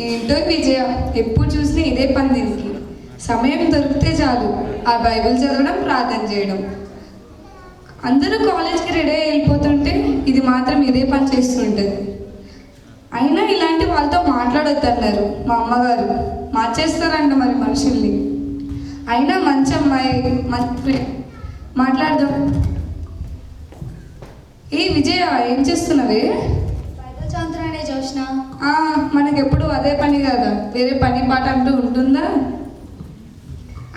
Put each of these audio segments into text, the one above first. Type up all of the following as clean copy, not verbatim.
ఏంటో విజయ, ఎప్పుడు చూసినా ఇదే పని దీనికి. సమయం దొరికితే చాలు ఆ బైబిల్ చదవడం, ప్రార్థన చేయడం. అందరూ కాలేజ్కి రెడీ అయ్యి వెళ్ళిపోతుంటే ఇది మాత్రం ఇదే పని చేస్తుంటుంది. అయినా ఇలాంటి వాళ్ళతో మాట్లాడొద్దు అన్నారు మా అమ్మగారు. మార్చేస్తారంట మరి మనుషుల్ని. అయినా మంచి అమ్మాయి, మంచి మాట్లాడదాం. ఏ విజయ, ఏం చేస్తున్నావే? జోష్న, మనకెప్పుడు అదే పని కదా, వేరే పని పాట అంటూ ఉంటుందా?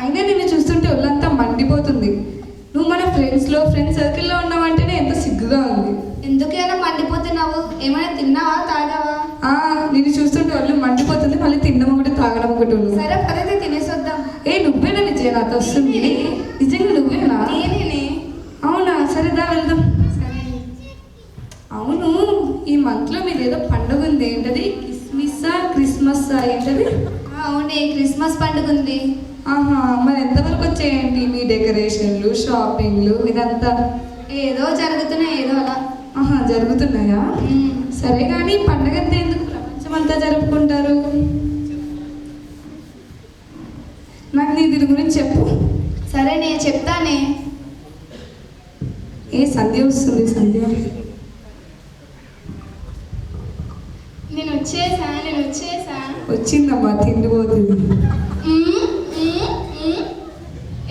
అయినా నిన్ను చూస్తుంటే ఒళ్ళంతా మండిపోతుంది. నువ్వు మన ఫ్రెండ్ సర్కిల్లో ఉన్నావంటేనే ఎంత సిగ్గుగా ఉంది. ఎందుకైనా మండిపోతున్నావు? ఏమైనా తిన్నావా, తాగావా? నిన్ను చూస్తుంటే ఒళ్ళు మండిపోతుంది, మళ్ళీ తినడం ఒకటి తాగడం ఒకటి ఉంది. సరే పదైతే తినేసి వద్దాం. నువ్వేనా విజయ నాతో వస్తుంది? నిజంగా నువ్వేనా? నేనే. అవునా? సరేదా వెళ్దాం. అవును, ఈ మంత్లో మీదేదో పండుగ ఉంది, ఏంటది? క్రిస్మస్ ఏంటది? అవునే, క్రిస్మస్ పండుగ ఉంది. మరి ఎంతవరకు వచ్చాయండి మీ డెకరేషన్లు, షాపింగ్లు ఇదంతా? ఏదో జరుగుతున్నాయి, ఏదో అలా. జరుగుతున్నాయా? సరే కానీ పండగ అంతా ఎందుకు ప్రపంచమంతా జరుపుకుంటారు? నాకు నీ దీని గురించి చెప్పు. సరే నేను చెప్తానే. సంధ్య వస్తుంది. సంధ్య, నేను వచ్చేసా. వచ్చిందమ్మా, తిండిపోతుంది.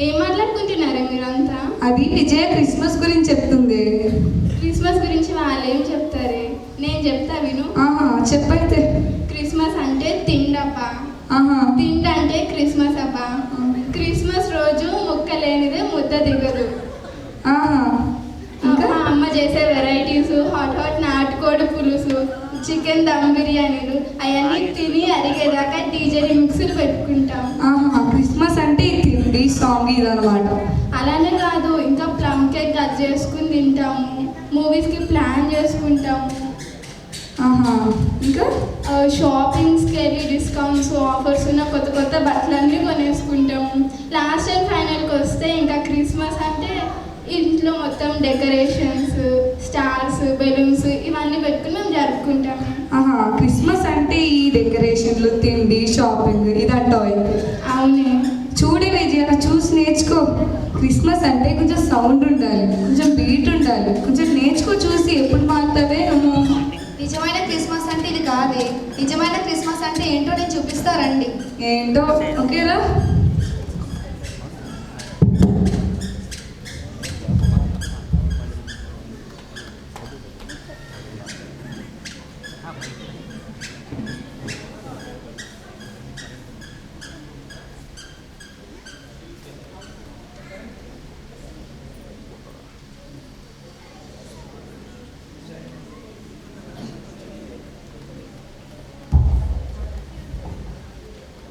ఏం మాట్లాడుకుంటున్నారా మీరంతా? అది విజయ క్రిస్మస్ గురించి చెప్తుంది. క్రిస్మస్ గురించి వాళ్ళు ఏం చెప్తారే? నేను చెప్తా, విను. చెప్పైతే. క్రిస్మస్ అంటే తిండబ్బా. తిండి అంటే క్రిస్మస్ అబ్బా. క్రిస్మస్ రోజు ముక్క లేనిదే ముద్ద దిగదు. అమ్మ చేసే వెరైటీస్, హాట్ నాటుకోడి పులుసు, చికెన్ దమ్ బిర్యానీలు అవన్నీ తిని అరిగేదాకా డీజే మిక్స్లు పెట్టుకుంటాం. క్రిస్మస్ అంటే తిండి, సాంగ్ ఇదన్నమాట. అలానే కాదు, ఇంకా ప్లమ్ కేక్ కట్ చేసుకుని తింటాము, మూవీస్కి ప్లాన్ చేసుకుంటాము, ఇంకా షాపింగ్స్కి వెళ్ళి డిస్కౌంట్స్, ఆఫర్స్ ఉన్న కొత్త బట్టలన్నీ కొనేసుకుంటాము. లాస్ట్ అండ్ ఫైనల్కి వస్తే ఇంకా క్రిస్మస్ అంటే ఇంట్లో మొత్తం డెకరేషన్స్, స్టార్స్, బెలూన్స్ ఇవన్నీ పెట్టుకుని మేము జరుపుకుంటాము. క్రిస్మస్ అంటే ఈ డెకరేషన్లు, తిండి, షాపింగ్ ఇదంటావు. అవునే. చూడే విజయ, చూసి నేర్చుకో. క్రిస్మస్ అంటే కొంచెం సౌండ్ ఉండాలి, కొంచెం బీట్ ఉండాలి, కొంచెం నేర్చుకో. చూసి ఎప్పుడు మారుతావే నువ్వు. నిజమైన క్రిస్మస్ అంటే ఇది కాదే. నిజమైన క్రిస్మస్ అంటే ఏంటో నేను చూపిస్తారండి. ఏంటో? ఓకేరా.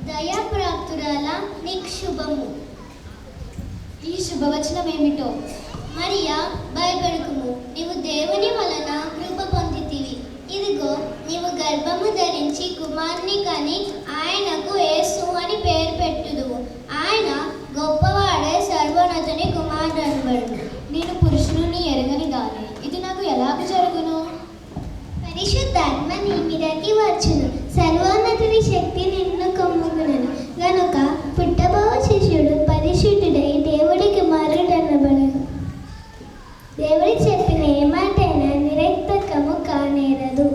దయాప్రాప్తురాల నీకు శుభము. ఈ శుభవచనం ఏమిటో? మరియా, భయపడకుము, నీవు దేవుని వలన కృప పొందితివి. ఇదిగో, నీవు గర్భము ధరించి కుమారుని కని ఆయనకు యేసు అని పేరు పెట్టుదువు. ఆయన గొప్పవాడే, సర్వోన్నతుని కుమారుడు అనబడును. నేను పురుషుని ఎరగని దాని, ఇది నాకు ఎలాగ జరుగును? పరిశుద్ధాత్మ నీ మీదకి వచ్చును, సర్వోన్నతుని శక్తి నిన్ను కమ్ముకును గనుక పుట్టబో శిష్యుడు పరిశుద్ధుడై దేవుడికి కుమారుడనబడును. దేవుడి చెప్పిన ఏ మాటైనా నిరర్థకము కానేరదు.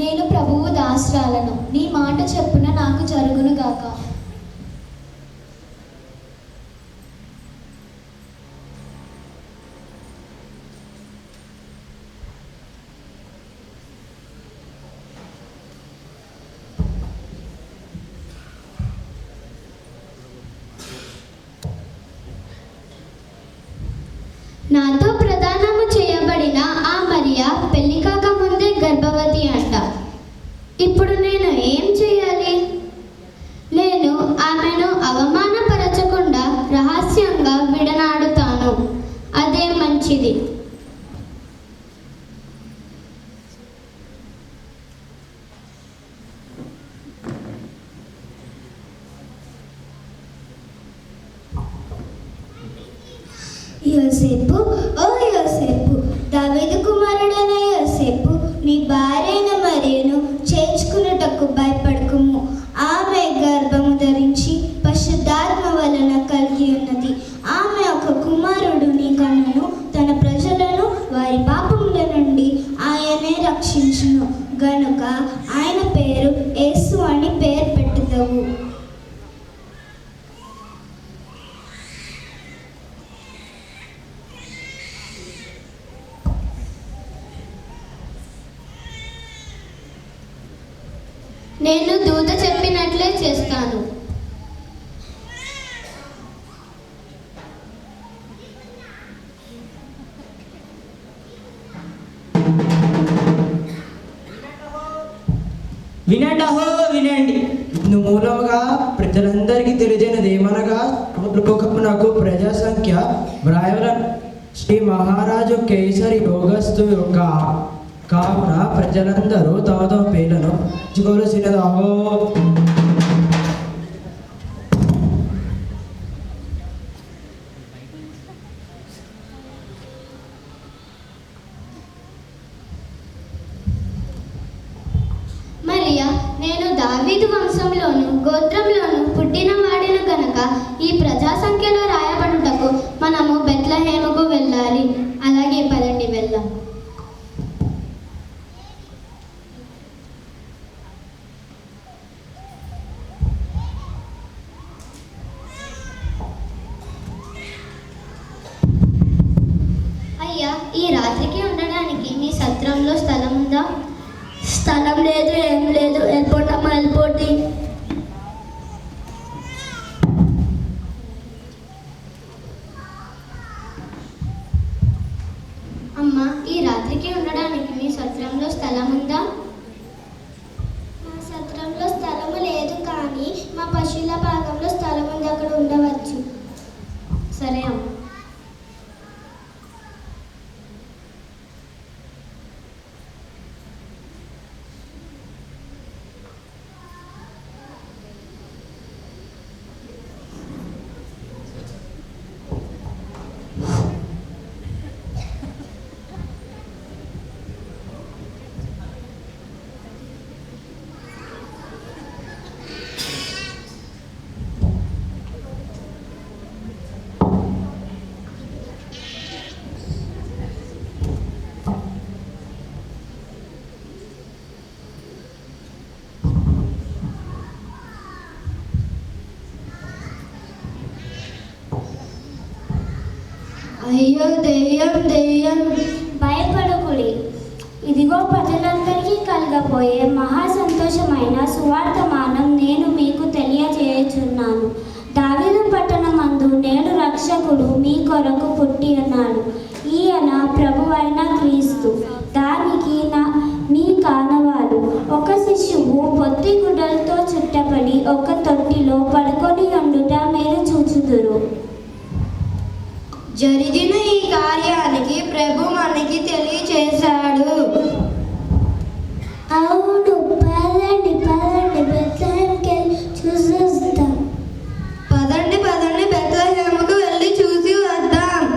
నేను ప్రభువు దాసురాలను, నీ మాట చెప్పున నాకు జరుగును గాక. నాతో ప్రదానము చేయబడిన ఆ మరియా పెళ్లి కాక ముందే గర్భవతి అంట. ఇప్పుడు నేను ఏం చేయాలి? నేను యోసేపు, ఓ యోసేపు, దావీదు కుమారుడైన యోసేపు, నీ భార్యైన మరియను చేర్చుకున్నటకు భయపడకుము. ఆమె గర్భము ధరించి పరిశుద్ధాత్మ వలన కలిగి ఉన్నది. ఆమె ఒక కుమారుడు నీ కన్నును, తన ప్రజలను వారి పాపముల నుండి ఆయనే రక్షించును గనుక ఆయన పేరు యేసు అని పేరు పెట్టుదవు. నేను దూత చెప్పినట్లే చేస్తాను. వినండహో వినండి. ఇందు మూలముగా ప్రజలందరికీ తెలియజేయనది ఏమనగా నాకు ప్రజా సంఖ్య వ్రాయవల శ్రీ మహారాజు కేసరి భోగస్తు యొక్క కావున ప్రజలందరూ తమ తమ పేర్లను ఇచ్చుకోవలసినదహో. మరియా, నేను దావీదు వంశంలోను గోత్రంలోను పుట్టిన వాడిన గనక ఈ ప్రజా సంఖ్యలో రాయబడుటకు మనము బెత్లెహేముకు వెళ్ళాలి. అలాగే పదండి వెళ్దాం. అయ్యా, ఈ రాత్రికి ఉండడానికి మీ సత్రంలో స్థలం ఉందా? స్థలం లేదు, ఏం లేదు. వెళ్ళిపోతామా? వెళ్ళిపోటీ. అమ్మా, ఈ రాత్రికి ఉండడానికి మీ సత్రంలో స్థలం ఉందా? మా సత్రంలో స్థలము లేదు, కానీ మా పశువుల భాగంలో స్థలం ఉంది, అక్కడ ఉండవచ్చు. సరే అమ్మా. అయ్యో దెయ్యం, దెయ్యం! భయపడకుడి. ఇదిగో ప్రజలందరికీ కలగబోయే మహా సంతోషమైన సువార్తమానం నేను మీకు తెలియజేయుచున్నాను. దావీదు పట్టణమందు నేడు రక్షకుడు మీ కొరకు పుట్టి ఉన్నాడు. ఈయన ప్రభువైన క్రీస్తు. దానికి మీ కానవాలు. ఒక శిశువు పొత్తి గుడ్డలతో చుట్టబడి ఒక తొట్టిలో పడుకొని ఉండుట మీరు చూచుదురు. జరిగిన ఈ కార్యానికి ప్రభు మనకి తెలియచేశాడు. అవును, పదండి పదండి, బెత్లెహేంకి వెళ్ళి చూసేద్దాం. పదండి పదండి, బెత్లెహేముకు వెళ్ళి చూసి వద్దాం.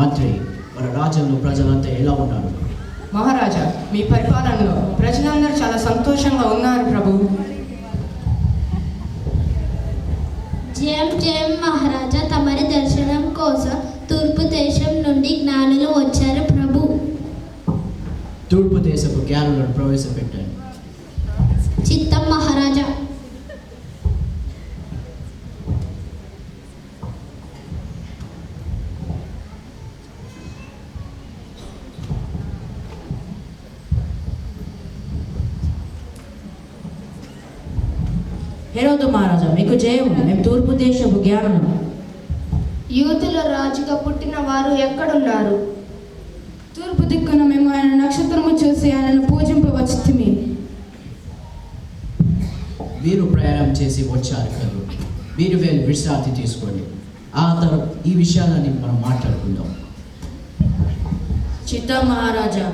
మంత్రి, మన రాజ్యంలో ప్రజలంతా ఎలా ఉన్నారు? మహారాజా, మీ పరిపాలనలో ప్రజలందరూ చాలా సంతోషంగా ఉన్నారు ప్రభు. జయం జయం మహారాజా, తమరి దర్శనం కోసం తూర్పు దేశం నుండి జ్ఞానులు వచ్చారు ప్రభు. తూర్పు దేశపు జ్ఞానులను ప్రవేశపెట్టాను. చిత్తం మహారాజా. హెరోదు మహారాజా మీకు జయము. మేము తూర్పు దేశపు జ్ఞానము. యూదుల రాజుగా పుట్టిన వారు ఎక్కడున్నారు? తూర్పు దిక్కున మేము ఆయన నక్షత్రము చూసి ఆయనను పూజింపవచ్చుమి. మీరు ప్రయాణం చేసి వచ్చారు కదా, మీరు వెళ్ళి విశ్రాంతి తీసుకోండి. ఆ తర్వాత ఈ విషయాలన్నీ మనం మాట్లాడుకుందాం. చిత్త మహారాజా.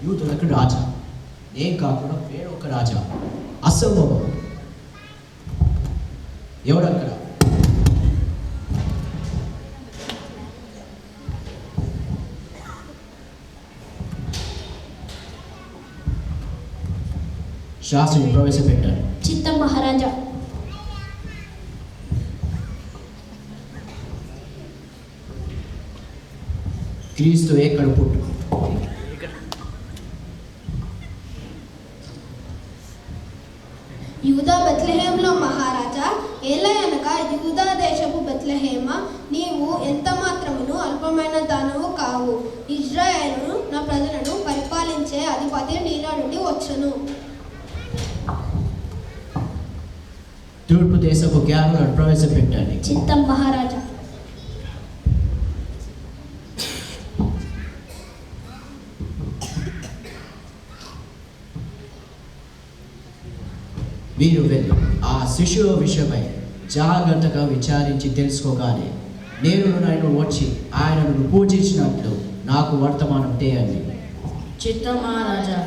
యూదులకు రాజా, ఏం కాకుండా వేరొక రాజా, అసంభవం. ఎవడక్కడ? శాస్త్రిని ప్రవేశపెట్టారు. చిత్తం మహారాజా. క్రీస్తు ఎక్కడ పుట్టు? యూదా బెత్లెహేంలో మహారాజా. ఏలయనగా యూదా దేశపు బెత్లెహేమ, నీవు ఎంత మాత్రమును అల్పమైన దానవు కావు. ఇజ్రాయేలును నా ప్రజలను పరిపాలించే అధిపతి నీలో నుండి వచ్చును. తూర్పు దేశపు జ్ఞానులను ప్రవేశపెట్టండి. చిత్తం మహారాజా. మీరు వెళ్ళి ఆ శిశువు విషయమై జాగ్రత్తగా విచారించి తెలుసుకోగానే నేను వచ్చి ఆయనను పూజించినట్లు నాకు వర్తమానం చేయండి. చిత్త మహారాజా.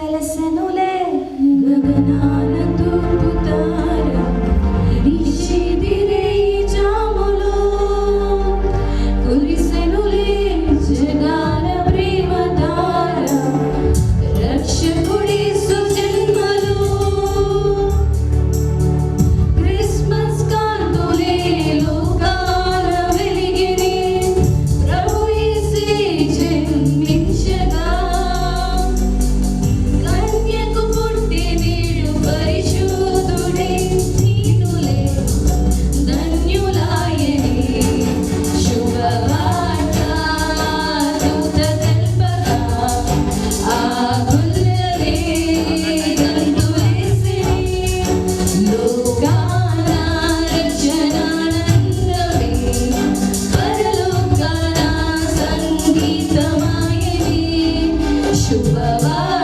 వెలసనులే గగనాన తూపుతార నిషిదిరే జాములో కురిసెనులే జగాన ప్రేమధార రక్షకుడి సుజన్మలో క్రిస్మస్ కాంతులే లోకాల వెలిగిని ప్రభు యేసే జన్మించగా కన్యకు పుట్టి వీడు పరిశుద్ధుడే దీనులే ధన్యులాయని శుభవార్త దూత తెల్పగా ఆ గుల్లలే గంతులేసిరి లోకాన రక్షణానందమే పరలోకాన సంగీతమాయని శుభవార్త